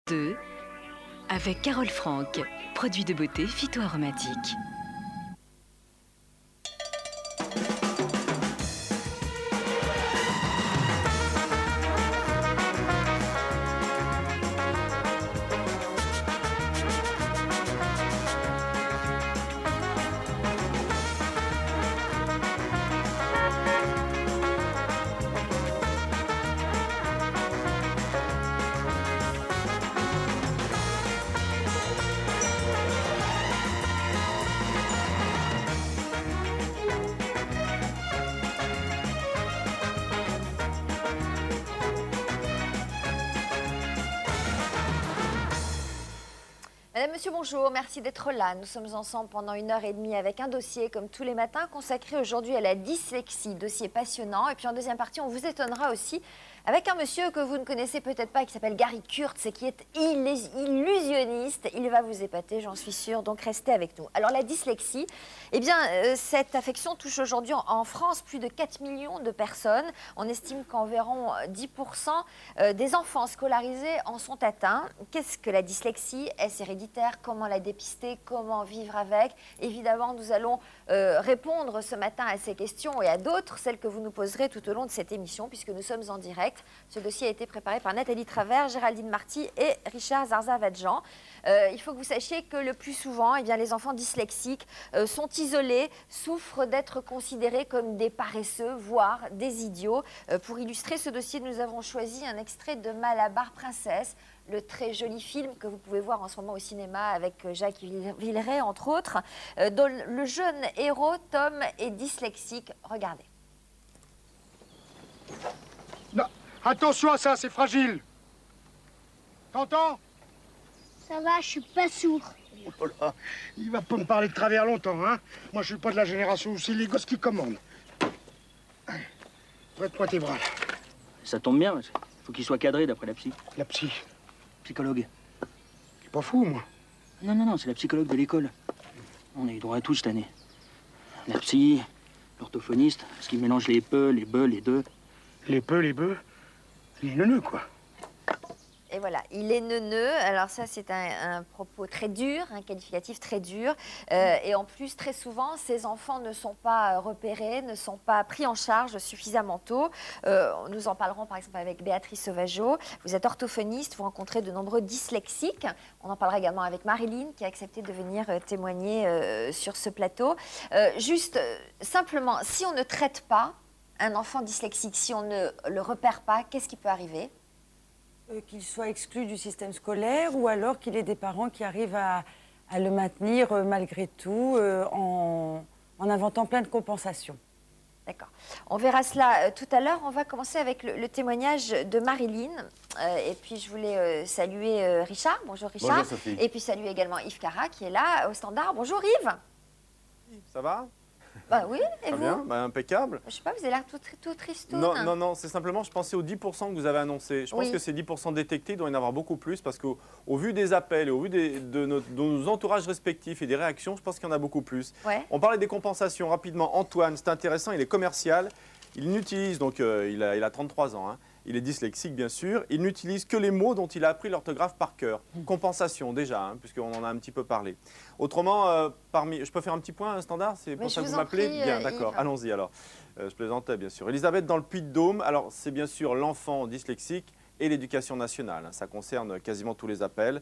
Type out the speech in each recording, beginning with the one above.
2 avec Carole Franck, produit de beauté phytoaromatique. Madame, Monsieur, bonjour, merci d'être là. Nous sommes ensemble pendant 1h30 avec un dossier, comme tous les matins, consacré aujourd'hui à la dyslexie, dossier passionnant. Et puis en deuxième partie, on vous étonnera aussi avec un monsieur que vous ne connaissez peut-être pas, qui s'appelle Gary Kurtz et qui est illusionniste. Il va vous épater, j'en suis sûre, donc restez avec nous. Alors la dyslexie, eh bien, cette affection touche aujourd'hui en France plus de 4 millions de personnes. On estime qu'environ 10% des enfants scolarisés en sont atteints. Qu'est-ce que la dyslexie? Est-ce héréditaire? Comment la dépister? Comment vivre avec? Évidemment, nous allons répondre ce matin à ces questions et à d'autres, celles que vous nous poserez tout au long de cette émission, puisque nous sommes en direct. Ce dossier a été préparé par Nathalie Travers, Géraldine Marty et Richard Zarzavadjan. Il faut que vous sachiez que le plus souvent, eh bien, les enfants dyslexiques sont isolés, souffrent d'être considérés comme des paresseux, voire des idiots. Pour illustrer ce dossier, nous avons choisi un extrait de Malabar Princess, le très joli film que vous pouvez voir en ce moment au cinéma avec Jacques Villeray, entre autres, dont le jeune héros, Tom, est dyslexique. Regardez. Non, attention à ça, c'est fragile. T'entends? Ça va, je suis pas sourd. Oh là, il va pas me parler de travers longtemps, hein. Moi, je suis pas de la génération où c'est les gosses qui commandent. Prête-moi tes bras, là. Ça tombe bien, faut qu'il soit cadré d'après la psy. La psy. Psychologue. T'es pas fou, moi. Non, c'est la psychologue de l'école. On a eu droit à tout cette année. La psy, l'orthophoniste, parce qu'il mélange les peu, les beux, les deux. Les peu, les bœufs, les neuneux, quoi. Et voilà, il est neuneux. Alors ça, c'est un propos très dur, un qualificatif très dur. Et en plus, très souvent, ces enfants ne sont pas repérés, ne sont pas pris en charge suffisamment tôt. Nous en parlerons par exemple avec Béatrice Sauvageau. Vous êtes orthophoniste, vous rencontrez de nombreux dyslexiques. On en parlera également avec Marilyn, qui a accepté de venir témoigner sur ce plateau. Simplement, si on ne traite pas un enfant dyslexique, si on ne le repère pas, qu'est-ce qui peut arriver? Qu'il soit exclu du système scolaire ou alors qu'il ait des parents qui arrivent à le maintenir malgré tout en inventant plein de compensations. D'accord. On verra cela tout à l'heure. On va commencer avec le témoignage de Marilyn. Et puis, je voulais saluer Richard. Bonjour Richard. Bonjour Sophie. Et puis, saluer également Yves Cara qui est là au standard. Bonjour Yves. Ça va? Bah oui, et Très vous? bien, bah, impeccable. Je sais pas, vous avez l'air tout tristoun. Non, c'est simplement, je pensais aux 10% que vous avez annoncés. Je pense que ces 10% détectés, il doit y en avoir beaucoup plus parce qu'au vu des appels et au vu de nos entourages respectifs et des réactions, je pense qu'il y en a beaucoup plus. Ouais. On parlait des compensations rapidement. Antoine, c'est intéressant, il est commercial. Il n'utilise, donc il a 33 ans, hein. Il est dyslexique bien sûr. Il n'utilise que les mots dont il a appris l'orthographe par cœur. Compensation déjà, hein, puisqu'on en a un petit peu parlé. Autrement, je peux faire un petit point standard? C'est pour ça que vous m'appelez? Bien, d'accord. Allons-y alors. Je plaisantais bien sûr. Elisabeth dans le Puy-de-Dôme. Alors c'est bien sûr l'enfant dyslexique et l'éducation nationale, hein. Ça concerne quasiment tous les appels.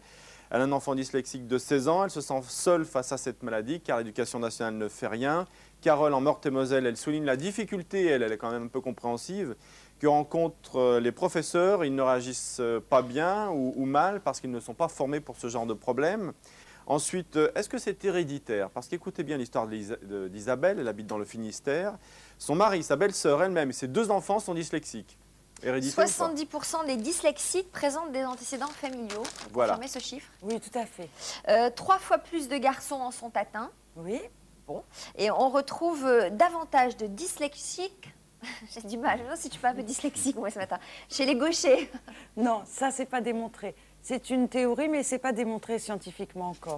Elle a un enfant dyslexique de 16 ans. Elle se sent seule face à cette maladie car l'éducation nationale ne fait rien. Carole en Meurthe-et-Moselle, elle souligne la difficulté, elle est quand même un peu compréhensive, que rencontrent les professeurs. Ils ne réagissent pas bien ou mal parce qu'ils ne sont pas formés pour ce genre de problème. Ensuite, est-ce que c'est héréditaire? Parce qu'écoutez bien l'histoire d'Isabelle, elle habite dans le Finistère. Son mari, sa belle-sœur elle-même et ses 2 enfants sont dyslexiques. Héréditaire 70% des dyslexiques présentent des antécédents familiaux. Vous confirmez ce chiffre? Oui, tout à fait. 3 fois plus de garçons en sont atteints. Oui. Bon. Et on retrouve davantage de dyslexiques. J'ai du mal, je me demande si tu peux un peu dyslexique moi ce matin. Chez les gauchers. Non, ça, c'est pas démontré. C'est une théorie, mais c'est pas démontré scientifiquement encore.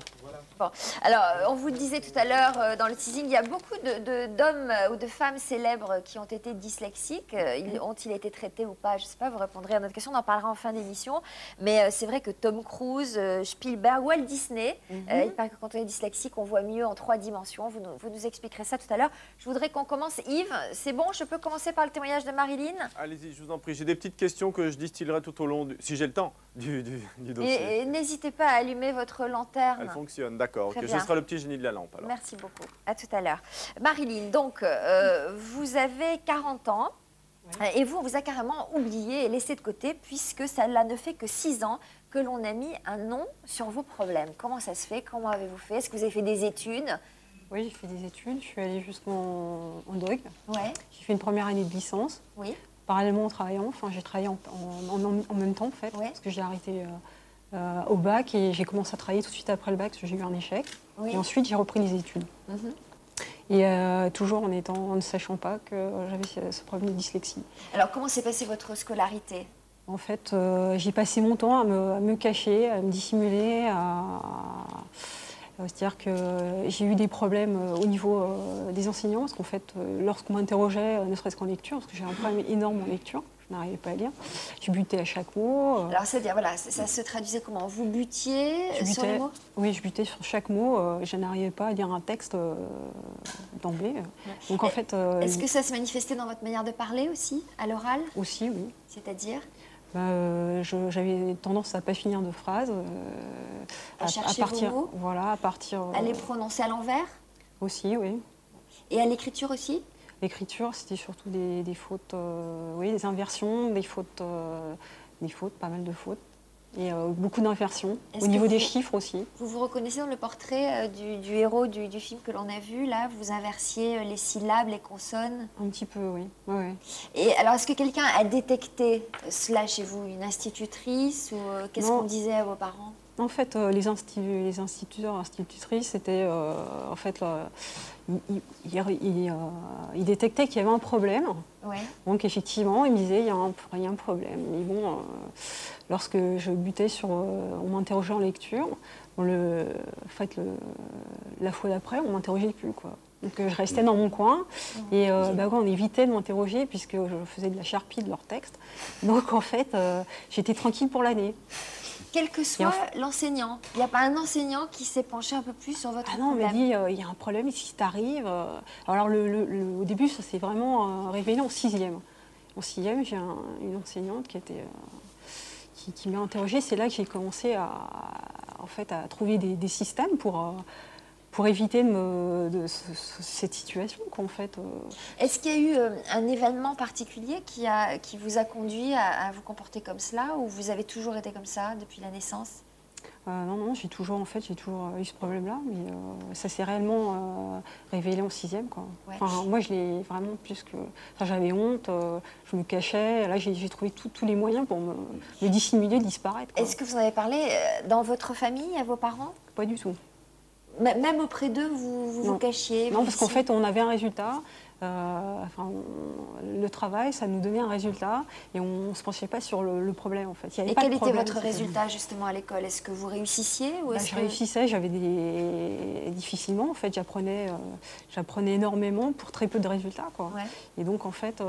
Bon, alors on vous le disait tout à l'heure dans le teasing, il y a beaucoup d'hommes ou de femmes célèbres qui ont été dyslexiques. Ont-ils été traités ou pas? Je ne sais pas, vous répondrez à notre question, on en parlera en fin d'émission. Mais c'est vrai que Tom Cruise, Spielberg, Walt Disney, il paraît que quand on est dyslexique, on voit mieux en 3 dimensions. Vous nous expliquerez ça tout à l'heure. Je voudrais qu'on commence. Yves, c'est bon, je peux commencer par le témoignage de Marilyn? Allez-y, je vous en prie. J'ai des petites questions que je distillerai tout au long, si j'ai le temps, du dossier. Et n'hésitez pas à allumer votre lanterne. Elle fonctionne, d'accord. Très Ok, bien. ce sera le petit génie de la lampe alors. Merci beaucoup. À tout à l'heure. Marilyn, donc, vous avez 40 ans et vous, on vous a carrément oublié et laissé de côté puisque cela ne fait que 6 ans que l'on a mis un nom sur vos problèmes. Comment ça se fait? Comment avez-vous fait? Est-ce que vous avez fait des études? Oui, j'ai fait des études. Je suis allée jusqu'en DOG. Ouais. J'ai fait une première année de licence. Oui. Parallèlement en travaillant, enfin j'ai travaillé en même temps en fait, Ouais. parce que j'ai arrêté au bac et j'ai commencé à travailler tout de suite après le bac parce que j'ai eu un échec. Oui. Et ensuite j'ai repris les études. Mhm. Et toujours en ne sachant pas que j'avais ce problème de dyslexie. Alors, comment s'est passée votre scolarité? En fait, j'ai passé mon temps à me cacher, à me dissimuler, c'est-à-dire que j'ai eu des problèmes au niveau des enseignants, parce qu'en fait, lorsqu'on m'interrogeait, ne serait-ce qu'en lecture, parce que j'ai un problème énorme en lecture, je n'arrivais pas à lire, je butais à chaque mot. Alors, c'est-à-dire, voilà, ça se traduisait comment? Vous butiez sur les mots? Oui, je butais sur chaque mot, je n'arrivais pas à lire un texte d'emblée. Donc en fait... Est-ce que ça se manifestait dans votre manière de parler aussi, à l'oral? Aussi, oui. C'est-à-dire? J'avais tendance à ne pas finir de phrases, À chercher vos mots? Voilà, à partir. À les prononcer à l'envers? Aussi, oui. Et à l'écriture aussi? L'écriture, c'était surtout des fautes, oui, des inversions, des fautes, pas mal de fautes, et beaucoup d'inversions. Est-ce Au que niveau des vous- chiffres aussi. Vous vous reconnaissez dans le portrait du héros du film que l'on a vu, là? Vous inversiez les syllabes, les consonnes? Un petit peu, oui. Ouais, ouais. Et alors, est-ce que quelqu'un a détecté cela chez vous? Une institutrice? Ou qu'est-ce Non. qu'on disait à vos parents? En fait, les instituteurs, institutrices, c'était en fait, ils détectaient qu'il y avait un problème. Ouais. Donc effectivement, ils me disaient il y a un problème. Mais bon, lorsque je butais sur, on m'interrogeait en lecture, en fait, la fois d'après, on m'interrogeait plus, quoi. Donc je restais dans mon coin et on évitait de m'interroger puisque je faisais de la charpie de leur texte. Donc en fait, j'étais tranquille pour l'année. Quel que soit l'enseignant, il n'y a pas un enseignant qui s'est penché un peu plus sur votre Ah non, on m'a problème? dit, il y a un problème, si t'arrive. Alors, au début, ça s'est vraiment révélé en 6e. En 6e, j'ai une enseignante qui m'a interrogée. C'est là que j'ai commencé en fait, à trouver des systèmes pour éviter cette situation, quoi, en fait. Est-ce qu'il y a eu un événement particulier qui vous a conduit à vous comporter comme cela, ou vous avez toujours été comme ça depuis la naissance? Non, j'ai toujours eu ce problème-là, mais ça s'est réellement révélé en 6e, quoi. Ouais. Enfin, moi, je l'ai vraiment plus que... Enfin, j'avais honte, je me cachais. Là, j'ai trouvé tous les moyens pour me dissimuler, disparaître, quoi. Est-ce que vous en avez parlé dans votre famille, à vos parents? Pas du tout. Même auprès d'eux, vous Non. vous cachiez? Non, vous parce qu'en dissiez- fait, on avait un résultat. Le travail, ça nous donnait un résultat et on ne se penchait pas sur le problème, en fait. Il y avait Et pas de quel était problème, votre c'était- résultat justement à l'école? Est-ce que vous réussissiez ou est-ce Je que... réussissais, difficilement, en fait, j'apprenais énormément pour très peu de résultats, quoi. Ouais. Et donc, en fait,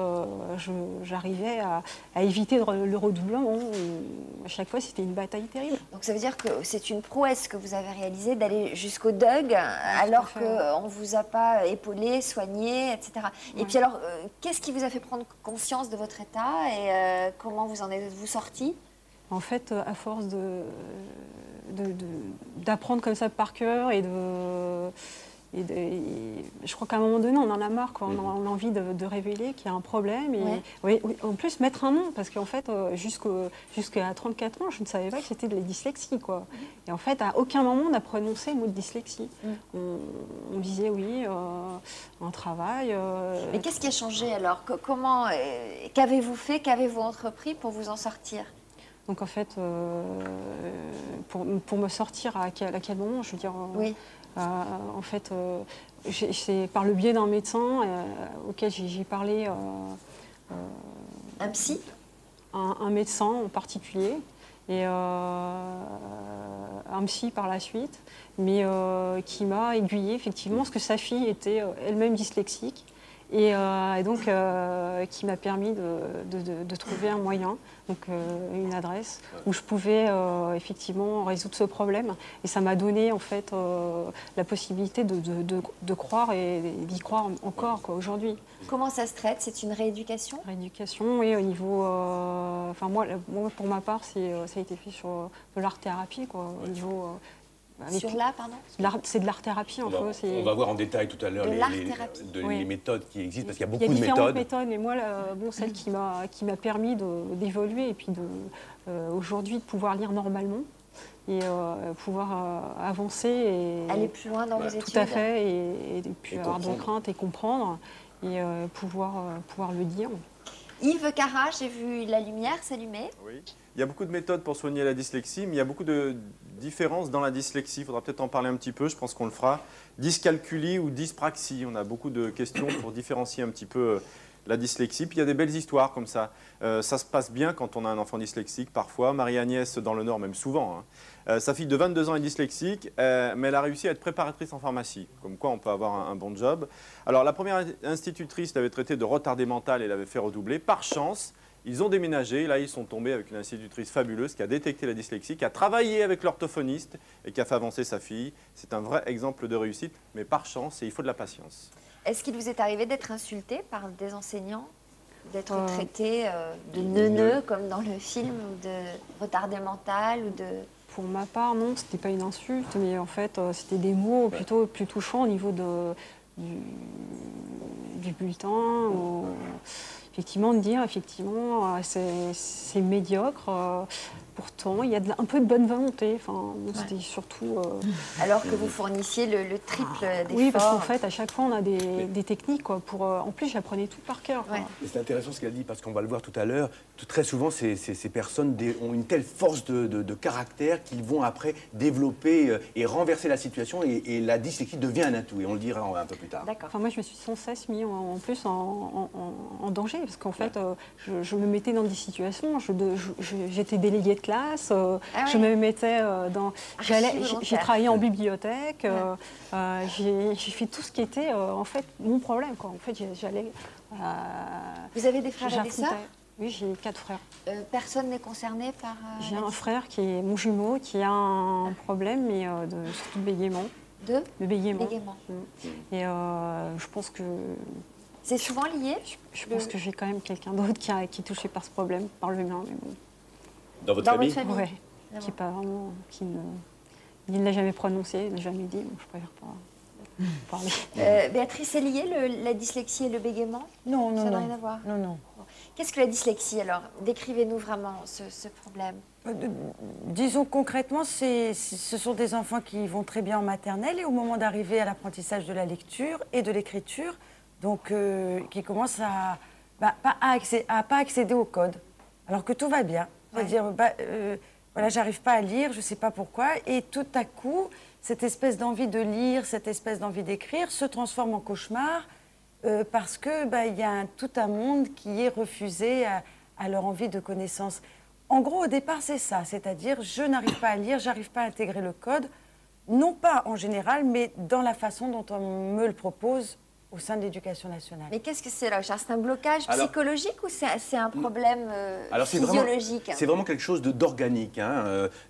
j'arrivais à éviter le redoublement. À chaque fois, c'était une bataille terrible. Donc ça veut dire que c'est une prouesse que vous avez réalisée d'aller jusqu'au DUG alors fait. qu'on ne vous a pas épaulé, soigné, etc. Et Ouais. puis alors, qu'est-ce qui vous a fait prendre conscience de votre état et comment vous en êtes-vous sorti? En fait, à force d'apprendre comme ça par cœur je crois qu'à un moment donné, on en a marre, quoi. On a envie de révéler qu'il y a un problème. Et, Ouais. oui, en plus, mettre un nom, parce qu'en fait, jusqu'à 34 ans, je ne savais pas que c'était de la dyslexie, quoi. Et en fait, à aucun moment, on a prononcé le mot de dyslexie. On disait, oui, un travail. Mais qu'est-ce qui a changé alors? Qu'avez-vous fait, qu'avez-vous entrepris pour vous en sortir? Donc en fait, pour me sortir à quel moment, je veux dire, Oui. en fait, c'est par le biais d'un médecin auquel j'ai parlé, Un psy? un médecin en particulier, et un psy par la suite, mais qui m'a aiguillée effectivement, parce que sa fille était elle-même dyslexique. Et donc, qui m'a permis de trouver un moyen, donc une adresse où je pouvais effectivement résoudre ce problème. Et ça m'a donné en fait la possibilité de croire et d'y croire encore aujourd'hui. Comment ça se traite? C'est une rééducation? Rééducation, oui, au niveau... Enfin, moi, pour ma part, ça a été fait sur de l'art-thérapie, quoi, au niveau... Sur là, pardon? C'est de l'art-thérapie, en fait. On va voir en détail tout à l'heure oui. les méthodes qui existent, parce qu'il y a Il y beaucoup a de différentes méthodes. méthodes, mais moi, celle qui m'a permis d'évoluer et puis aujourd'hui de pouvoir lire normalement et pouvoir avancer et aller plus loin dans vos études. Tout à fait, et puis Et avoir de comprendre. crainte et comprendre et pouvoir le dire. Yves Cara, j'ai vu la lumière s'allumer. Oui. Il y a beaucoup de méthodes pour soigner la dyslexie, mais il y a beaucoup de différences dans la dyslexie. Il faudra peut-être en parler un petit peu, je pense qu'on le fera. Dyscalculie ou dyspraxie, on a beaucoup de questions pour différencier un petit peu la dyslexie. Puis il y a des belles histoires comme ça. Ça se passe bien quand on a un enfant dyslexique, parfois. Marie-Agnès, dans le Nord, même souvent. Sa fille de 22 ans est dyslexique, mais elle a réussi à être préparatrice en pharmacie. Comme quoi, on peut avoir un bon job. Alors, la première institutrice l'avait traité de retardé mental et l'avait fait redoubler. Par chance, ils ont déménagé. Là, ils sont tombés avec une institutrice fabuleuse qui a détecté la dyslexie, qui a travaillé avec l'orthophoniste et qui a fait avancer sa fille. C'est un vrai exemple de réussite, mais par chance, et il faut de la patience. Est-ce qu'il vous est arrivé d'être insulté par des enseignants? D'être traité de neuneux, comme dans le film, ou de retardé mental, ou de... Pour ma part, non, c'était pas une insulte, mais en fait, c'était des mots plutôt plus touchants au niveau du bulletin. Effectivement, de dire, c'est médiocre. Pourtant, il y a un peu de bonne volonté. Enfin, c'était surtout... Alors que vous fournissiez le triple d'efforts. Oui, parce qu'en fait, à chaque fois, on a des techniques. Quoi, en plus, j'apprenais tout par cœur. Ouais. C'est intéressant ce qu'elle dit, parce qu'on va le voir tout à l'heure. Très souvent, ces personnes ont une telle force de caractère qu'ils vont après développer et renverser la situation, et la dyslexie devient un atout. Et on le dira un peu plus tard. D'accord. Enfin, moi, je me suis sans cesse mis en plus en danger, parce qu'en fait, je me mettais dans des situations, j'étais déléguée de classe, je me mettais dans... J'ai travaillé en bibliothèque, j'ai fait tout ce qui était, en fait, mon problème, quoi. En fait, j'allais... Vous avez des frères et des sœurs? Oui, j'ai 4 frères. Personne n'est concerné par... J'ai un frère qui est mon jumeau, qui a un problème, mais surtout de bégaiement. De bégaiement. Et je pense que... C'est souvent lié? Je pense que j'ai quand même quelqu'un d'autre qui est touché par ce problème, par le mien. Mais bon. Dans votre famille? Oui, qui pas vraiment, il ne l'a jamais prononcé, il ne l'a jamais dit, donc je préfère pas parler. Béatrice, c'est lié la dyslexie et le bégaiement? Non, non, ça n'a non. rien à voir. Non, non. Qu'est-ce que la dyslexie alors? Décrivez-nous vraiment ce problème. Disons concrètement, ce sont des enfants qui vont très bien en maternelle et au moment d'arriver à l'apprentissage de la lecture et de l'écriture, donc qui commencent à pas accéder au code, alors que tout va bien. C'est-à-dire, voilà, j'arrive pas à lire, je ne sais pas pourquoi, et tout à coup, cette espèce d'envie de lire, cette espèce d'envie d'écrire se transforme en cauchemar parce que y a tout un monde qui est refusé à leur envie de connaissance. En gros, au départ, c'est ça, c'est-à-dire je n'arrive pas à lire, j'arrive pas à intégrer le code, non pas en général, mais dans la façon dont on me le propose au sein de l'éducation nationale. Mais qu'est-ce que c'est là? C'est un blocage psychologique ou c'est un problème physiologique? C'est vraiment quelque chose d'organique.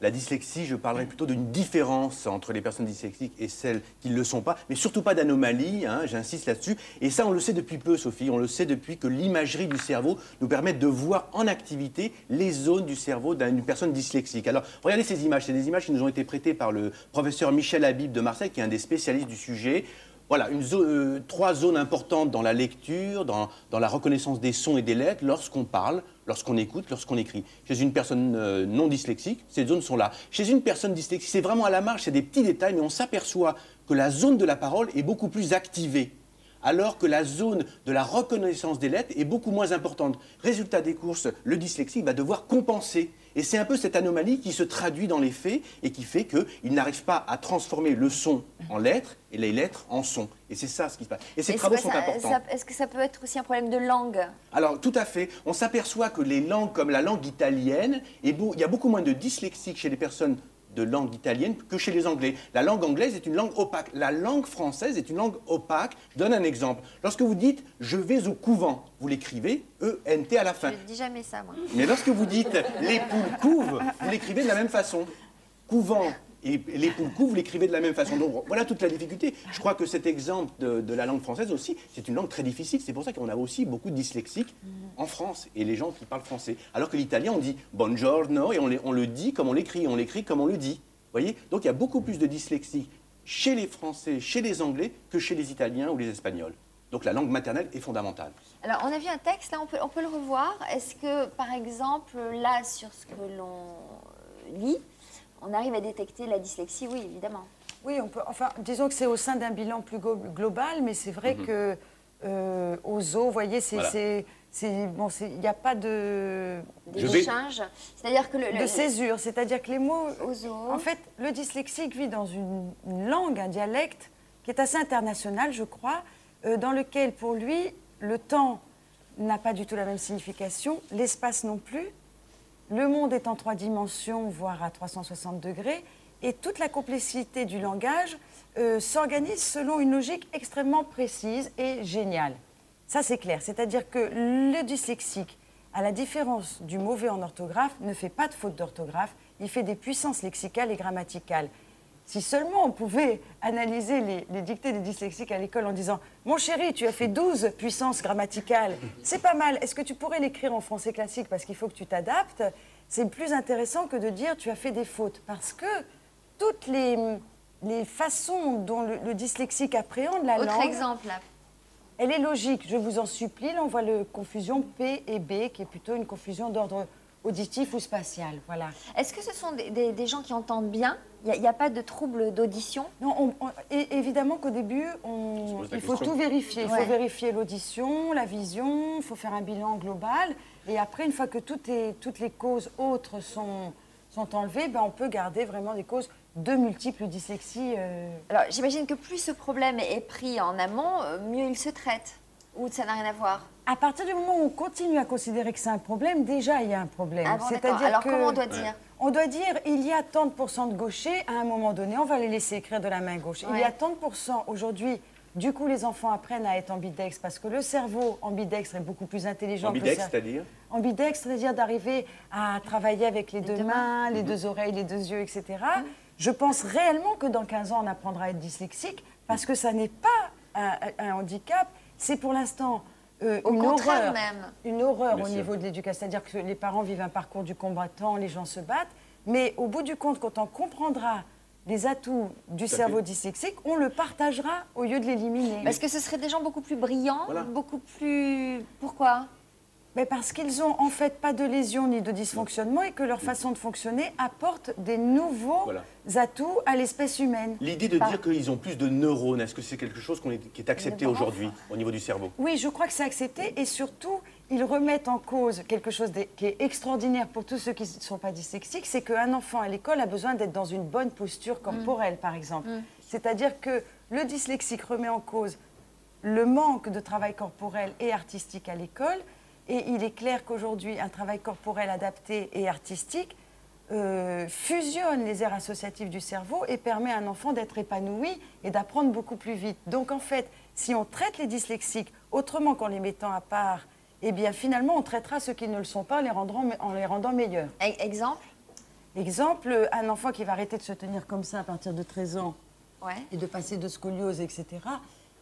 La dyslexie, je parlerais plutôt d'une différence entre les personnes dyslexiques et celles qui ne le sont pas, mais surtout pas d'anomalie, j'insiste là-dessus. Et ça, on le sait depuis peu, Sophie, on le sait depuis que l'imagerie du cerveau nous permet de voir en activité les zones du cerveau d'une personne dyslexique. Alors, regardez ces images, c'est des images qui nous ont été prêtées par le professeur Michel Habib de Marseille, qui est un des spécialistes du sujet. Voilà, 3 zones importantes dans la lecture, dans la reconnaissance des sons et des lettres, lorsqu'on parle, lorsqu'on écoute, lorsqu'on écrit. Chez une personne non dyslexique, ces zones sont là. Chez une personne dyslexique, c'est vraiment à la marge, c'est des petits détails, mais on s'aperçoit que la zone de la parole est beaucoup plus activée, alors que la zone de la reconnaissance des lettres est beaucoup moins importante. Résultat des courses, le dyslexique va devoir compenser. Et c'est un peu cette anomalie qui se traduit dans les faits et qui fait qu'ils n'arrivent pas à transformer le son en lettres et les lettres en sons. Et c'est ça ce qui se passe. Et ces travaux sont importants. Est-ce que ça peut être aussi un problème de langue? Alors, tout à fait. On s'aperçoit que les langues comme la langue italienne, il y a beaucoup moins de dyslexiques chez les personnes de langue italienne que chez les Anglais. La langue anglaise est une langue opaque. La langue française est une langue opaque. Je donne un exemple. Lorsque vous dites « je vais au couvent », vous l'écrivez E-N-T à la fin. Je ne dis jamais ça, moi. Mais lorsque vous dites « les poules couvent », vous l'écrivez de la même façon. Couvent et les poules couvent, vous l'écrivez de la même façon. Donc voilà toute la difficulté. Je crois que cet exemple de la langue française aussi, c'est une langue très difficile. C'est pour ça qu'on a aussi beaucoup de dyslexiques en France et les gens qui parlent français. Alors que l'italien, on dit buongiorno et on le dit comme on l'écrit comme on le dit. Vous voyez? Donc il y a beaucoup plus de dyslexie chez les Français, chez les Anglais, que chez les Italiens ou les Espagnols. Donc la langue maternelle est fondamentale. Alors, on a vu un texte, là, on peut le revoir. Est-ce que, par exemple, là, sur ce que l'on lit, on arrive à détecter la dyslexie? Oui, évidemment. Oui, on peut. Enfin, disons que c'est au sein d'un bilan plus global, mais c'est vrai que aux zoo, vous voyez, bon, il n'y a pas de d'échange. C'est-à-dire que de césure, c'est-à-dire que les mots. Aux zoo. En fait, le dyslexique vit dans une langue, un dialecte qui est assez international, je crois, dans lequel, pour lui, le temps n'a pas du tout la même signification, l'espace non plus. Le monde est en 3 dimensions, voire à 360 degrés, et toute la complexité du langage s'organise selon une logique extrêmement précise et géniale. Ça, c'est clair. C'est-à-dire que le dyslexique, à la différence du mauvais en orthographe, ne fait pas de faute d'orthographe, il fait des puissances lexicales et grammaticales. Si seulement on pouvait analyser les dictées des dyslexiques à l'école en disant « Mon chéri, tu as fait 12 puissances grammaticales, c'est pas mal, est-ce que tu pourrais l'écrire en français classique parce qu'il faut que tu t'adaptes ?» C'est plus intéressant que de dire « Tu as fait des fautes » parce que toutes les façons dont le dyslexique appréhende la langue… Autre exemple. Elle est logique, je vous en supplie, là on voit la confusion P et B qui est plutôt une confusion d'ordre auditif ou spatial, voilà. Est-ce que ce sont des gens qui entendent bien? Il n'y a pas de trouble d'audition? Non, évidemment qu'au début, il faut tout vérifier. Il faut vérifier l'audition, la vision, il faut faire un bilan global. Et après, une fois que toutes les causes autres sont enlevées, ben, on peut garder vraiment des causes de multiples dyslexies. Alors, j'imagine que plus ce problème est pris en amont, mieux il se traite. Ou ça n'a rien à voir? À partir du moment où on continue à considérer que c'est un problème, déjà, il y a un problème. Ah bon, d'accord. Alors, comment on doit dire? On doit dire, il y a tant de pourcents de gauchers, à un moment donné, on va les laisser écrire de la main gauche. Il y a tant de pourcents aujourd'hui. Du coup, les enfants apprennent à être ambidextres parce que le cerveau ambidextre est beaucoup plus intelligent que le cerveau. C'est-à-dire? Ambidextre, c'est-à-dire d'arriver à travailler avec les deux mains, les deux oreilles, les deux yeux, etc. Je pense réellement que dans 15 ans, on apprendra à être dyslexique parce que ça n'est pas un handicap, c'est pour l'instant une horreur. Une horreur au niveau de l'éducation. C'est-à-dire que les parents vivent un parcours du combattant, les gens se battent, mais au bout du compte, quand on comprendra les atouts du cerveau dyslexique, on le partagera au lieu de l'éliminer. Parce que ce seraient des gens beaucoup plus brillants, beaucoup plus... Pourquoi? Mais parce qu'ils n'ont en fait pas de lésions ni de dysfonctionnement et que leur façon de fonctionner apporte des nouveaux atouts à l'espèce humaine. L'idée de dire qu'ils ont plus de neurones, est-ce que c'est quelque chose qui est accepté aujourd'hui au niveau du cerveau? Oui, je crois que c'est accepté et surtout, ils remettent en cause quelque chose qui est extraordinaire pour tous ceux qui ne sont pas dyslexiques, c'est qu'un enfant à l'école a besoin d'être dans une bonne posture corporelle, par exemple. C'est-à-dire que le dyslexique remet en cause le manque de travail corporel et artistique à l'école. Et il est clair qu'aujourd'hui, un travail corporel adapté et artistique fusionne les aires associatives du cerveau et permet à un enfant d'être épanoui et d'apprendre beaucoup plus vite. Donc en fait, si on traite les dyslexiques autrement qu'en les mettant à part, eh bien finalement, on traitera ceux qui ne le sont pas en les rendant meilleurs. Exemple? Exemple, un enfant qui va arrêter de se tenir comme ça à partir de 13 ans et de passer de scoliose, etc.,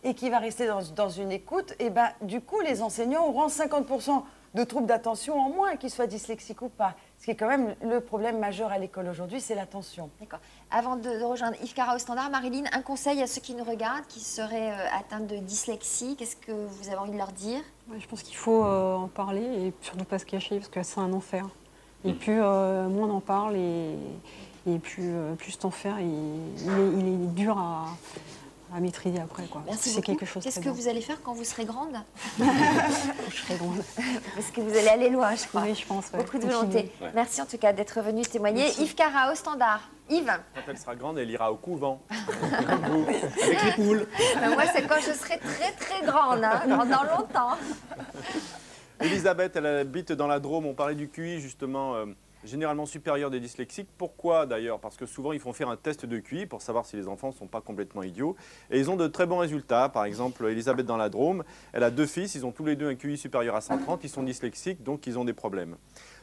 et qui va rester dans une écoute, et ben, du coup, les enseignants auront 50% de troubles d'attention en moins, qu'ils soient dyslexiques ou pas. Ce qui est quand même le problème majeur à l'école aujourd'hui, c'est l'attention. D'accord. Avant de rejoindre Yves Cara au standard, Marilyn, un conseil à ceux qui nous regardent, qui seraient atteints de dyslexie, qu'est-ce que vous avez envie de leur dire? Je pense qu'il faut en parler et surtout pas se cacher, parce que c'est un enfer. Et plus moins on en parle, et plus cet enfer, il est dur à maîtriser après, quoi. Merci C'est beaucoup. quelque chose de Qu'est-ce très que bien. vous allez faire quand vous serez grande? Je serai grande. Parce que vous allez aller loin, je crois. Oui, je pense. ouais. Beaucoup de Continuer. volonté. Ouais. Merci en tout cas d'être venu témoigner. Merci. Yves Cara, au standard. Yves, Quand elle sera grande, elle ira au couvent. Comme vous, avec les poules. moi c'est quand je serai très très grande, hein, dans longtemps. Elisabeth, elle habite dans la Drôme. On parlait du QI, justement, généralement supérieur des dyslexiques. Pourquoi d'ailleurs? Parce que souvent, ils font faire un test de QI pour savoir si les enfants ne sont pas complètement idiots. Et ils ont de très bons résultats. Par exemple, Elisabeth dans la Drôme, elle a 2 fils. Ils ont tous les 2 un QI supérieur à 130. Ils sont dyslexiques, donc ils ont des problèmes.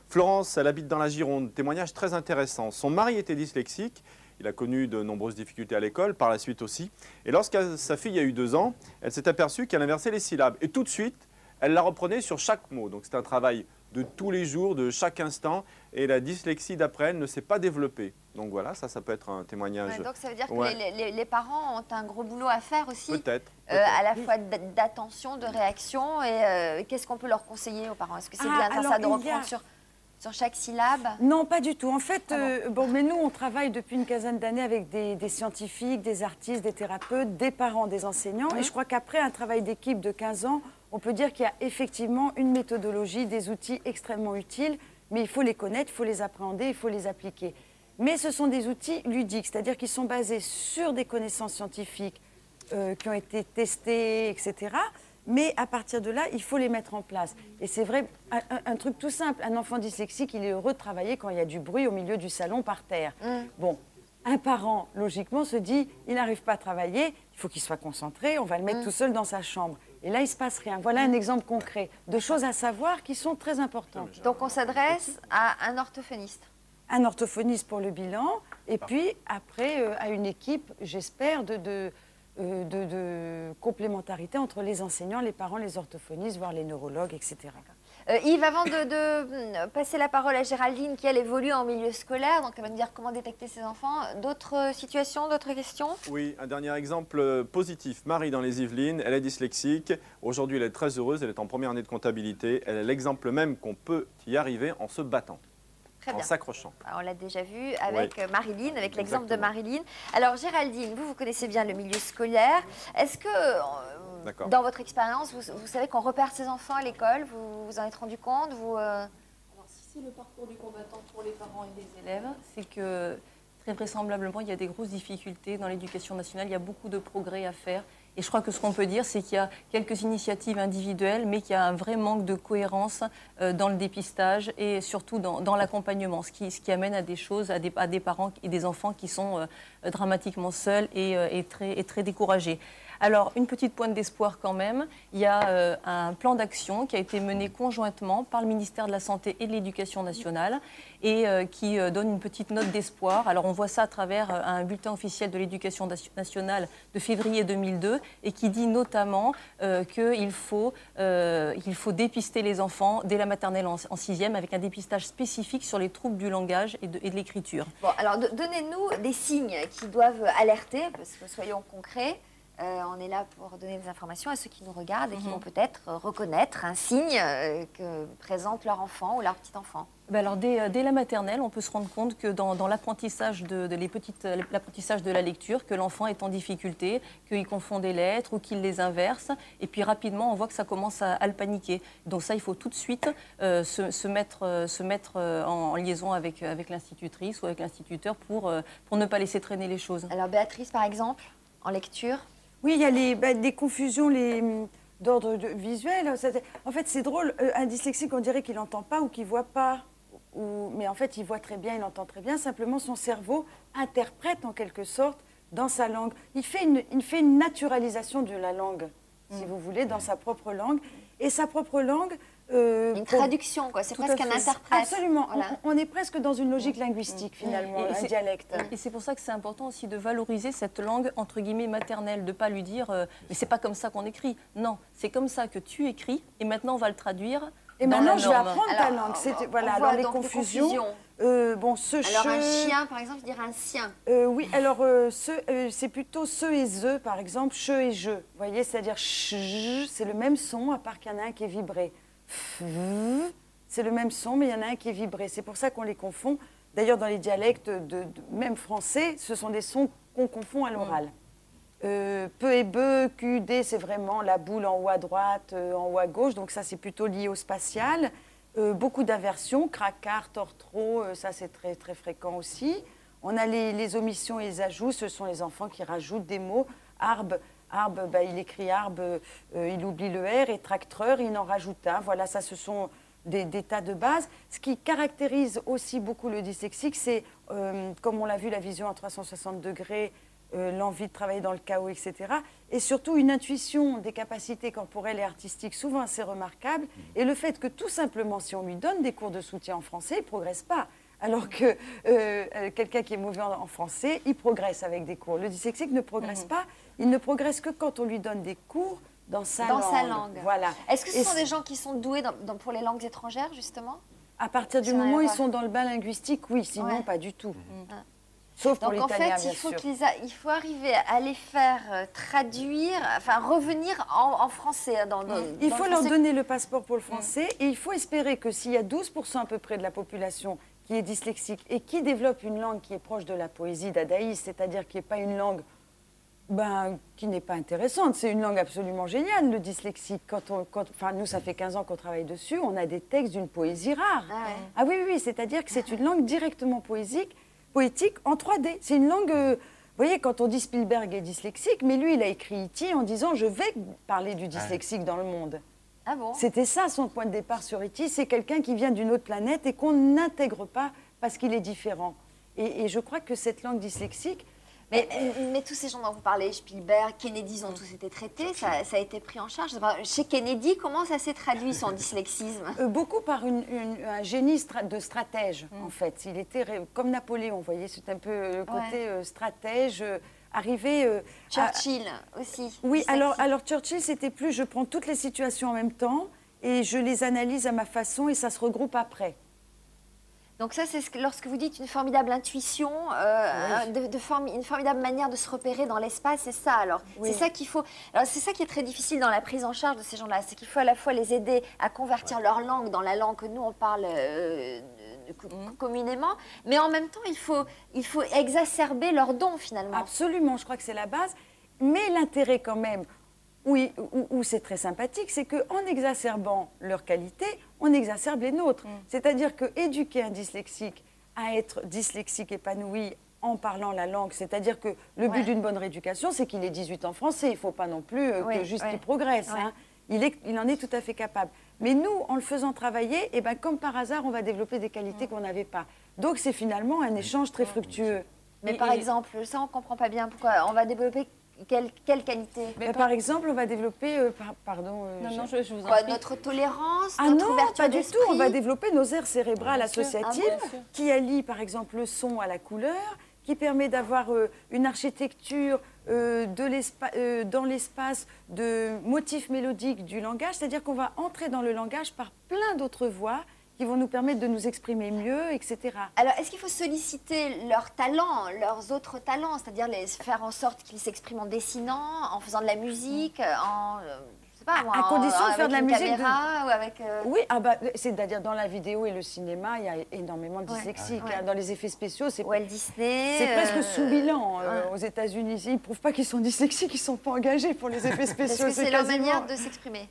Florence, elle habite dans la Gironde. Témoignage très intéressant. Son mari était dyslexique. Il a connu de nombreuses difficultés à l'école, par la suite aussi. Et lorsque sa fille a eu 2 ans, elle s'est aperçue qu'elle inversait les syllabes. Et tout de suite, elle la reprenait sur chaque mot. Donc c'est un travail de tous les jours, de chaque instant. Et la dyslexie, d'après elle, ne s'est pas développée. Donc voilà, ça peut être un témoignage. Ouais, donc ça veut dire que Ouais. les parents ont un gros boulot à faire aussi. Peut-être. À la fois d'attention, de réaction. Et qu'est-ce qu'on peut leur conseiller aux parents? Est-ce que c'est Ah, bien alors, ça de il y a- reprendre sur chaque syllabe? Non, pas du tout. En fait, Ah bon, mais nous, on travaille depuis une quinzaine d'années avec des scientifiques, des artistes, des thérapeutes, des parents, des enseignants. Et je crois qu'après un travail d'équipe de 15 ans, on peut dire qu'il y a effectivement une méthodologie, des outils extrêmement utiles, mais il faut les connaître, il faut les appréhender, il faut les appliquer. Mais ce sont des outils ludiques, c'est-à-dire qu'ils sont basés sur des connaissances scientifiques qui ont été testées, etc. Mais à partir de là, il faut les mettre en place. Et c'est vrai, un truc tout simple, un enfant dyslexique, il est heureux de travailler quand il y a du bruit au milieu du salon par terre. Bon, un parent, logiquement, se dit, il n'arrive pas à travailler, il faut qu'il soit concentré, on va le mettre tout seul dans sa chambre. Et là, il ne se passe rien. Voilà un exemple concret de choses à savoir qui sont très importantes. Donc on s'adresse à un orthophoniste. Un orthophoniste pour le bilan, et puis après, à une équipe, j'espère, de complémentarité entre les enseignants, les parents, les orthophonistes, voire les neurologues, etc. Yves, avant de passer la parole à Géraldine, qui elle évolue en milieu scolaire, donc elle va nous dire comment détecter ses enfants. D'autres situations, d'autres questions? Oui, un dernier exemple positif. Marie dans les Yvelines, elle est dyslexique. Aujourd'hui, elle est très heureuse. Elle est en première année de comptabilité. Elle est l'exemple même qu'on peut y arriver en se battant, Très en bien. s'accrochant. Alors, on l'a déjà vu avec Marilyn, avec l'exemple de Exactement. Marilyn. Alors Géraldine, vous connaissez bien le milieu scolaire. Est-ce que, D'accord. dans votre expérience, vous savez qu'on repère ses enfants à l'école? Vous vous en êtes rendu compte? Alors, si c'est le parcours du combattant pour les parents et les élèves, c'est que très vraisemblablement, il y a des grosses difficultés dans l'éducation nationale. Il y a beaucoup de progrès à faire. Et je crois que ce qu'on peut dire, c'est qu'il y a quelques initiatives individuelles, mais qu'il y a un vrai manque de cohérence dans le dépistage et surtout dans l'accompagnement, ce qui amène à des choses, à des parents et des enfants qui sont dramatiquement seuls et très découragés. Alors, une petite pointe d'espoir quand même. Il y a un plan d'action qui a été mené conjointement par le ministère de la Santé et de l'Éducation nationale et qui donne une petite note d'espoir. Alors, on voit ça à travers un bulletin officiel de l'Éducation nationale de février 2002 et qui dit notamment qu'il faut dépister les enfants dès la maternelle en 6e avec un dépistage spécifique sur les troubles du langage et de l'écriture. Bon, alors donnez-nous des signes qui doivent alerter, parce que soyons concrets. On est là pour donner des informations à ceux qui nous regardent et qui vont peut-être reconnaître un signe que présente leur enfant ou leur petit-enfant. Ben alors, dès la maternelle, on peut se rendre compte que dans l'apprentissage l'apprentissage de la lecture, que l'enfant est en difficulté, qu'il confond des lettres ou qu'il les inverse. Et puis rapidement, on voit que ça commence à le paniquer. Donc ça, il faut tout de suite se mettre en liaison avec l'institutrice ou avec l'instituteur pour ne pas laisser traîner les choses. Alors Béatrice, par exemple, en lecture? Oui, il y a des confusions d'ordre visuel. En fait, c'est drôle, un dyslexique, on dirait qu'il n'entend pas ou qu'il ne voit pas. Mais en fait, il voit très bien, il entend très bien. Simplement, son cerveau interprète en quelque sorte dans sa langue. Il fait une naturalisation de la langue, si vous voulez, dans sa propre langue. Et sa propre langue... une traduction, quoi. C'est presque un interprète. Absolument. Voilà. On est presque dans une logique linguistique, finalement, un dialecte. Et c'est pour ça que c'est important aussi de valoriser cette langue, entre guillemets, maternelle, de ne pas lui dire mais c'est pas comme ça qu'on écrit. Non, c'est comme ça que tu écris, et maintenant on va le traduire. Et dans maintenant, la je vais norme. apprendre ta Alors, langue. on Voilà, voit alors les donc des confusions. confusions. Bon, ce Alors un che- chien, par exemple, je dirais un sien. Oui, alors c'est plutôt ce et ze, par exemple, che et je. Vous voyez, c'est-à-dire ch, c'est le même son, à part qu'il y en a un qui est vibré. F, c'est le même son, mais il y en a un qui est vibré. C'est pour ça qu'on les confond. D'ailleurs, dans les dialectes même français, ce sont des sons qu'on confond à l'oral. Peu et beu, QD, c'est vraiment la boule en haut à droite, en haut à gauche. Donc ça, c'est plutôt lié au spatial. Beaucoup d'inversions, craquard, tortreau, ça c'est très, très fréquent aussi. On a les omissions et les ajouts, ce sont les enfants qui rajoutent des mots. Arbe, il écrit arbe, il oublie le R, et tracteur, il en rajoute un. Voilà, ça ce sont des tas de bases. Ce qui caractérise aussi beaucoup le dyslexique, c'est, comme on l'a vu, la vision à 360 degrés, l'envie de travailler dans le chaos, etc. Et surtout une intuition des capacités corporelles et artistiques souvent assez remarquable. Et le fait que tout simplement, si on lui donne des cours de soutien en français, il ne progresse pas. Alors que quelqu'un qui est mauvais en français, il progresse avec des cours. Le dyslexique ne progresse pas. Il ne progresse que quand on lui donne des cours dans sa langue. Voilà. Est-ce que ce sont des gens qui sont doués pour les langues étrangères, justement? À partir du moment où ils sont dans le bain linguistique, oui. Sinon, pas du tout. Sauf pour l'italien, bien sûr. Donc en fait, il faut arriver à les faire traduire, enfin revenir en français. Il faut leur donner le passeport pour le français et il faut espérer que s'il y a 12% à peu près de la population qui est dyslexique et qui développe une langue qui est proche de la poésie dadaïste, c'est-à-dire qui n'est pas une langue qui n'est pas intéressante, c'est une langue absolument géniale, le dyslexique. Nous, ça fait 15 ans qu'on travaille dessus, on a des textes d'une poésie rare. Ah oui, c'est-à-dire que c'est une langue directement poétique en 3D. C'est une langue, vous voyez, quand on dit Spielberg est dyslexique, mais lui, il a écrit E.T. en disant « je vais parler du dyslexique dans le monde ». Ah bon? C'était ça son point de départ sur E.T., c'est quelqu'un qui vient d'une autre planète et qu'on n'intègre pas parce qu'il est différent. Et je crois que cette langue dyslexique... Mais tous ces gens dont vous parlez, Spielberg, Kennedy, ils ont tous été traités, ça a été pris en charge. Chez Kennedy, comment ça s'est traduit, son dyslexisme? Beaucoup par un génie de stratège, en fait. Il était comme Napoléon, vous voyez, c'est un peu le côté stratège, arrivé... Churchill aussi. Oui, alors Churchill, c'était plus, je prends toutes les situations en même temps et je les analyse à ma façon et ça se regroupe après. Donc ça, c'est lorsque vous dites une formidable intuition, une formidable manière de se repérer dans l'espace, c'est ça alors. C'est ça qu'il faut. Alors c'est ça qui est très difficile dans la prise en charge de ces gens-là, c'est qu'il faut à la fois les aider à convertir leur langue dans la langue que nous on parle communément, mais en même temps il faut exacerber leurs dons finalement. Absolument, je crois que c'est la base. Mais l'intérêt quand même, où c'est très sympathique, c'est qu'en exacerbant leurs qualités, on exacerbe les nôtres. C'est-à-dire qu'éduquer un dyslexique à être dyslexique épanoui en parlant la langue, c'est-à-dire que le but d'une bonne rééducation, c'est qu'il ait 18 en français. Il ne faut pas non plus qu'il progresse. Hein. Il en est tout à fait capable. Mais nous, en le faisant travailler, comme par hasard, on va développer des qualités qu'on n'avait pas. Donc c'est finalement un échange très fructueux. Mais par exemple, ça on ne comprend pas bien pourquoi. On va développer quelle qualité? Par exemple, on va développer, je vous en prie. Notre tolérance, notre ouverture pas du d'esprit. tout. On va développer nos aires cérébrales associatives qui allient, par exemple, le son à la couleur, qui permet d'avoir une architecture dans l'espace de motifs mélodiques du langage. C'est-à-dire qu'on va entrer dans le langage par plein d'autres voies qui vont nous permettre de nous exprimer mieux, etc. Alors, est-ce qu'il faut solliciter leurs talents, leurs autres talents, c'est-à-dire faire en sorte qu'ils s'expriment en dessinant, en faisant de la musique, je sais pas, à condition de faire de la musique caméra, ou avec Oui, c'est-à-dire dans la vidéo et le cinéma, il y a énormément de dyslexiques. Dans les effets spéciaux, c'est Walt Disney. C'est presque sous bilan. Aux États-Unis, ils ne prouvent pas qu'ils sont dyslexiques, ils ne sont pas engagés pour les effets spéciaux. Parce que c'est leur manière de s'exprimer.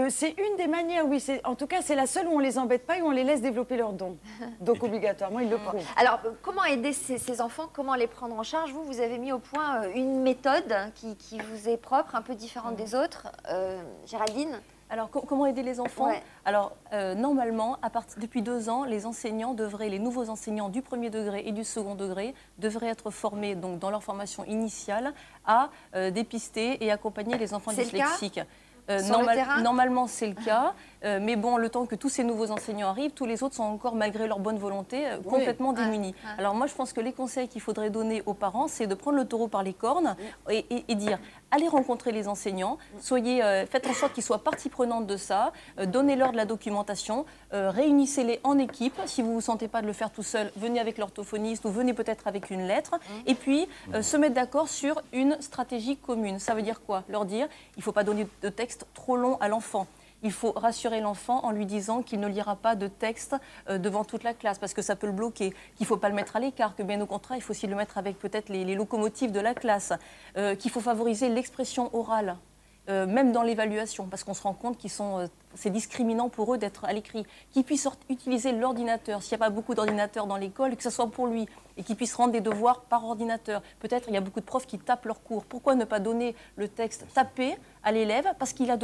C'est une des manières, oui. En tout cas, c'est la seule où on ne les embête pas et où on les laisse développer leurs dons. Donc, obligatoirement, ils le prouvent. Alors, comment aider ces enfants? Comment les prendre en charge? Vous avez mis au point une méthode qui vous est propre, un peu différente des autres. Géraldine? Alors, comment aider les enfants? Alors, normalement, depuis 2 ans, les nouveaux enseignants du premier degré et du second degré devraient être formés donc, dans leur formation initiale à dépister et accompagner les enfants dyslexiques. Normalement, c'est le cas. Mais bon, le temps que tous ces nouveaux enseignants arrivent, tous les autres sont encore, malgré leur bonne volonté, complètement démunis. Alors moi, je pense que les conseils qu'il faudrait donner aux parents, c'est de prendre le taureau par les cornes et dire, allez rencontrer les enseignants, faites en sorte qu'ils soient partie prenante de ça, donnez-leur de la documentation, réunissez-les en équipe. Si vous ne vous sentez pas de le faire tout seul, venez avec l'orthophoniste ou venez peut-être avec une lettre. Et puis, se mettre d'accord sur une stratégie commune. Ça veut dire quoi? Leur dire, il ne faut pas donner de texte trop long à l'enfant. il faut rassurer l'enfant en lui disant qu'il ne lira pas de texte devant toute la classe parce que ça peut le bloquer, qu'il ne faut pas le mettre à l'écart, que bien au contraire, il faut aussi le mettre avec peut-être les locomotives de la classe, qu'il faut favoriser l'expression orale. Même dans l'évaluation, parce qu'on se rend compte qu'ils sont, c'est discriminant pour eux d'être à l'écrit, qu'ils puissent utiliser l'ordinateur, s'il n'y a pas beaucoup d'ordinateurs dans l'école, que ce soit pour lui, et qu'ils puissent rendre des devoirs par ordinateur. Peut-être il y a beaucoup de profs qui tapent leurs cours. Pourquoi ne pas donner le texte tapé à l'élève? Parce qu'il a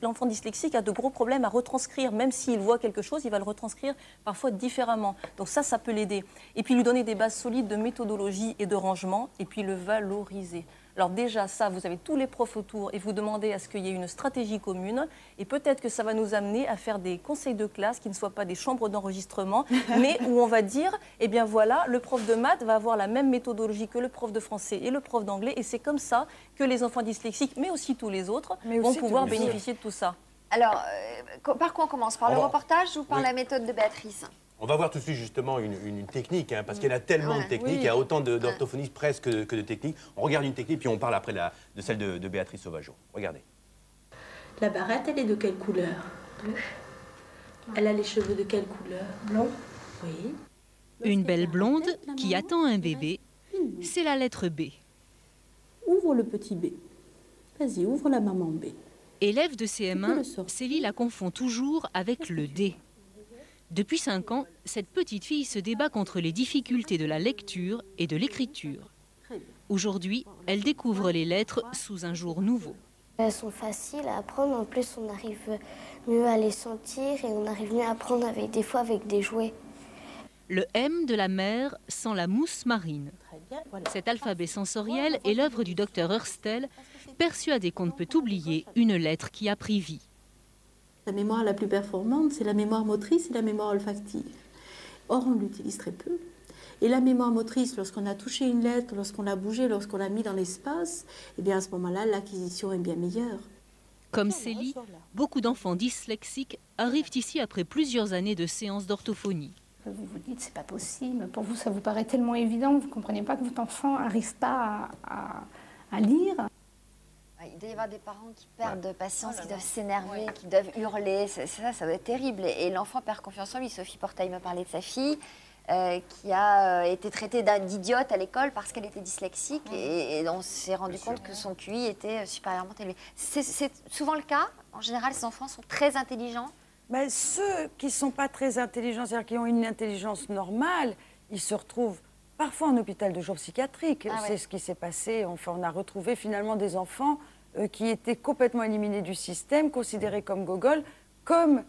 l'enfant dyslexique a de gros problèmes à retranscrire, même s'il voit quelque chose, il va le retranscrire parfois différemment. Donc ça peut l'aider. Et puis lui donner des bases solides de méthodologie et de rangement, et puis le valoriser. Alors déjà, ça, vous avez tous les profs autour et vous demandez à ce qu'il y ait une stratégie commune. Et peut-être que ça va nous amener à faire des conseils de classe qui ne soient pas des chambres d'enregistrement, mais où on va dire, eh bien voilà, le prof de maths va avoir la même méthodologie que le prof de français et le prof d'anglais. Et c'est comme ça que les enfants dyslexiques, mais aussi tous les autres, vont pouvoir bénéficier de tout ça. Alors, par quoi on commence? Par le reportage ou par la méthode de Béatrice? On va voir tout de suite justement une technique, hein, parce qu'il y en a tellement de techniques, il y a autant d'orthophonistes presque que de techniques. On regarde une technique, puis on parle après de celle de Béatrice Sauvageau. Regardez. La barrette, elle est de quelle couleur? Bleue. Elle a les cheveux de quelle couleur? Blond. Oui. Une belle blonde qui attend un bébé, c'est la lettre B. Ouvre le petit B. Vas-y, ouvre la maman B. Élève de CM1, Célie la confond toujours avec le D. Depuis 5 ans, cette petite fille se débat contre les difficultés de la lecture et de l'écriture. Aujourd'hui, elle découvre les lettres sous un jour nouveau. Elles sont faciles à apprendre, en plus on arrive mieux à les sentir et on arrive mieux à apprendre des fois avec des jouets. Le M de la mer sent la mousse marine. Cet alphabet sensoriel est l'œuvre du docteur Hurstel, persuadé qu'on ne peut oublier une lettre qui a pris vie. La mémoire la plus performante, c'est la mémoire motrice et la mémoire olfactive. Or, on l'utilise très peu. Et la mémoire motrice, lorsqu'on a touché une lettre, lorsqu'on l'a bougée, lorsqu'on l'a mis dans l'espace, eh bien à ce moment-là, l'acquisition est bien meilleure. Comme Célie, beaucoup d'enfants dyslexiques arrivent ici après plusieurs années de séances d'orthophonie. Vous vous dites, c'est pas possible. Pour vous, ça vous paraît tellement évident, vous ne comprenez pas que votre enfant n'arrive pas à lire. Il doit y avoir des parents qui perdent de patience, qui doivent s'énerver, qui doivent hurler. Ça doit être terrible. Et l'enfant perd confiance en lui. Sophie Portail me parlait de sa fille qui a été traitée d'idiote à l'école parce qu'elle était dyslexique. Et on s'est rendu compte que son QI était supérieurement élevé. C'est souvent le cas. En général, ces enfants sont très intelligents. Ben, ceux qui ne sont pas très intelligents, c'est-à-dire qui ont une intelligence normale, ils se retrouvent parfois en hôpital de jour psychiatrique. C'est ce qui s'est passé. Enfin, on a retrouvé finalement des enfants qui étaient complètement éliminés du système, considérés comme gogoles, comme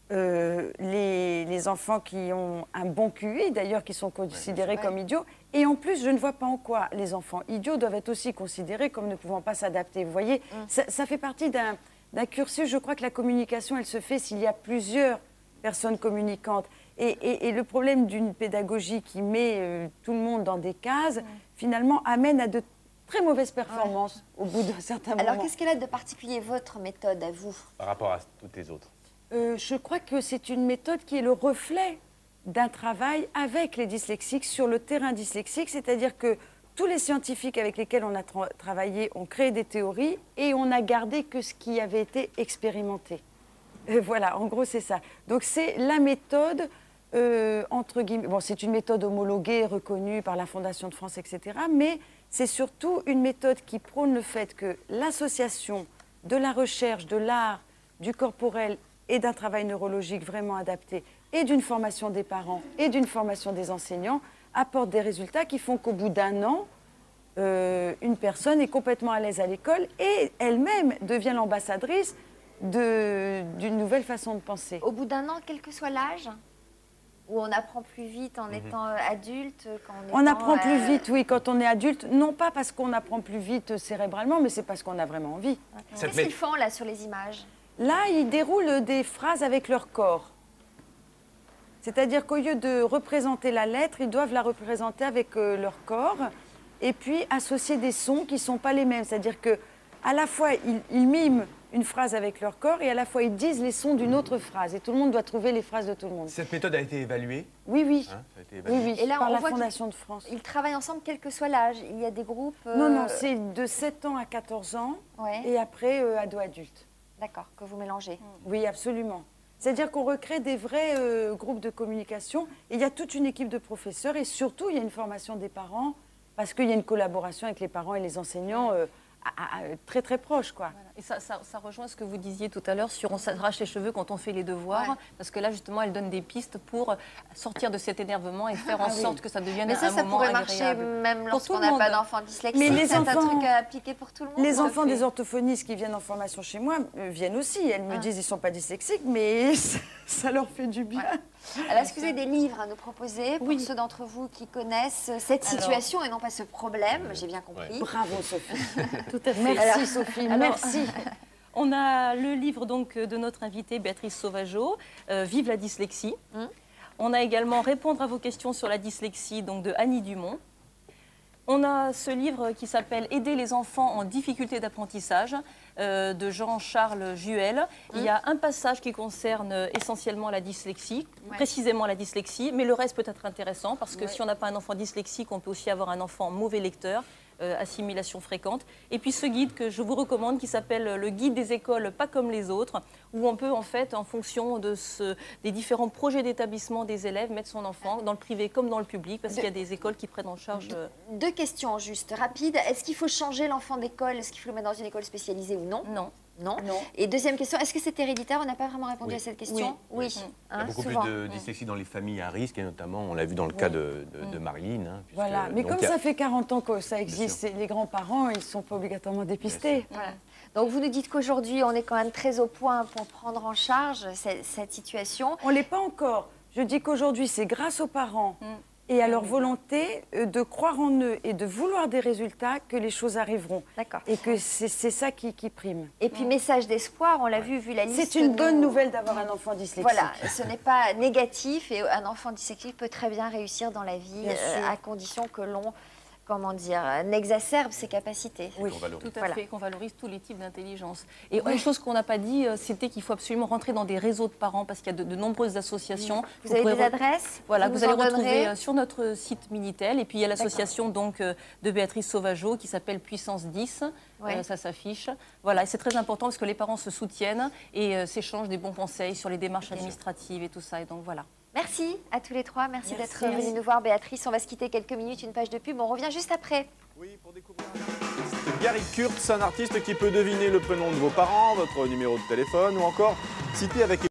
les enfants qui ont un bon QI, d'ailleurs, qui sont considérés comme idiots. Et en plus, je ne vois pas en quoi les enfants idiots doivent être aussi considérés comme ne pouvant pas s'adapter. Vous voyez, ça fait partie d'un cursus. Je crois que la communication, elle se fait s'il y a plusieurs personnes communicantes. Et le problème d'une pédagogie qui met tout le monde dans des cases, finalement, amène à de très mauvaises performances au bout d'un certain moment. Alors, qu'est-ce qu'elle a de particulier, votre méthode, à vous? Par rapport à toutes les autres. Je crois que c'est une méthode qui est le reflet d'un travail avec les dyslexiques sur le terrain dyslexique, c'est-à-dire que tous les scientifiques avec lesquels on a travaillé ont créé des théories et on n'a gardé que ce qui avait été expérimenté. Voilà, en gros, c'est ça. Donc, c'est la méthode, entre guillemets, bon, c'est une méthode homologuée, reconnue par la Fondation de France, etc., mais c'est surtout une méthode qui prône le fait que l'association de la recherche, de l'art, du corporel et d'un travail neurologique vraiment adapté, et d'une formation des parents et d'une formation des enseignants, apporte des résultats qui font qu'au bout d'un an, une personne est complètement à l'aise à l'école et elle-même devient l'ambassadrice d'une nouvelle façon de penser. Au bout d'un an, quel que soit l'âge, où on apprend plus vite en étant adulte On apprend plus vite, oui, quand on est adulte. Non pas parce qu'on apprend plus vite cérébralement, mais c'est parce qu'on a vraiment envie. Qu'est-ce qu'ils font là sur les images? Là, ils déroulent des phrases avec leur corps. C'est-à-dire qu'au lieu de représenter la lettre, ils doivent la représenter avec leur corps et puis associer des sons qui ne sont pas les mêmes. C'est-à-dire qu'à la fois, ils miment une phrase avec leur corps et à la fois, ils disent les sons d'une autre phrase. Et tout le monde doit trouver les phrases de tout le monde. Cette méthode a été évaluée? Oui, oui. Hein, ça a été évalué. Oui, oui, et là, par on la voit Fondation de France. Ils travaillent ensemble quel que soit l'âge. Il y a des groupes... Non, non, c'est de 7 ans à 14 ans et après ado-adulte. D'accord, que vous mélangez. Oui, absolument. C'est-à-dire qu'on recrée des vrais groupes de communication. Et il y a toute une équipe de professeurs et surtout, il y a une formation des parents parce qu'il y a une collaboration avec les parents et les enseignants très très proche, quoi. Voilà. Et ça rejoint ce que vous disiez tout à l'heure sur on s'arrache les cheveux quand on fait les devoirs, parce que là justement elle donne des pistes pour sortir de cet énervement et faire en sorte que ça devienne un moment agréable. Mais ça pourrait marcher même lorsqu'on n'a pas d'enfants dyslexiques. Mais c'est un truc à appliquer pour tout le monde. Les enfants des orthophonistes qui viennent en formation chez moi viennent aussi. Elles me disent ils ne sont pas dyslexiques, mais ça leur fait du bien. Alors, est-ce que vous avez des livres à nous proposer pour ceux d'entre vous qui connaissent cette situation et non pas ce problème? J'ai bien compris. Bravo Sophie. Tout à fait. Merci Sophie, merci. On a le livre donc de notre invitée Béatrice Sauvageau, Vive la dyslexie. On a également Répondre à vos questions sur la dyslexie donc de Annie Dumont. On a ce livre qui s'appelle Aider les enfants en difficulté d'apprentissage de Jean-Charles Juel. Il y a un passage qui concerne essentiellement la dyslexie, précisément la dyslexie, mais le reste peut être intéressant parce que si on n'a pas un enfant dyslexique, on peut aussi avoir un enfant mauvais lecteur. Assimilation fréquente. Et puis ce guide que je vous recommande qui s'appelle le guide des écoles pas comme les autres, où on peut en fait, en fonction des différents projets d'établissement des élèves, mettre son enfant dans le privé comme dans le public, parce qu'il y a des écoles qui prennent en charge... Deux questions juste rapides. Est-ce qu'il faut changer l'enfant d'école? Est-ce qu'il faut le mettre dans une école spécialisée ou non? Non. Non. Et deuxième question, est-ce que c'est héréditaire? On n'a pas vraiment répondu à cette question. Oui. Il y a beaucoup plus de dyslexie dans les familles à risque, et notamment, on l'a vu dans le cas de Marilyn. Voilà, mais comme ça fait 40 ans que ça existe, les grands-parents, ils ne sont pas obligatoirement dépistés. Voilà. Donc vous nous dites qu'aujourd'hui, on est quand même très au point pour prendre en charge cette situation. On ne l'est pas encore. Je dis qu'aujourd'hui, c'est grâce aux parents et à leur volonté de croire en eux et de vouloir des résultats que les choses arriveront. D'accord. Et que c'est ça qui prime. Et puis, message d'espoir, on l'a vu la liste. C'est une bonne nouvelle d'avoir un enfant dyslexique. Voilà, ce n'est pas négatif et un enfant dyslexique peut très bien réussir dans la vie à condition que l'on... comment dire, n'exacerbe ses capacités. Oui, tout à fait, qu'on valorise tous les types d'intelligence. Et une chose qu'on n'a pas dit, c'était qu'il faut absolument rentrer dans des réseaux de parents parce qu'il y a de nombreuses associations. Vous avez des adresses? Voilà, vous allez retrouver sur notre site Minitel. Et puis il y a l'association donc de Béatrice Sauvageau qui s'appelle Puissance 10. Ça s'affiche. Voilà, et c'est très important parce que les parents se soutiennent et s'échangent des bons conseils sur les démarches administratives et tout ça. Et donc voilà. Merci à tous les trois. Merci d'être venus nous voir, Béatrice. On va se quitter quelques minutes, une page de pub. On revient juste après. Oui, pour découvrir Gary Kurtz, un artiste qui peut deviner le prénom de vos parents, votre numéro de téléphone ou encore citer avec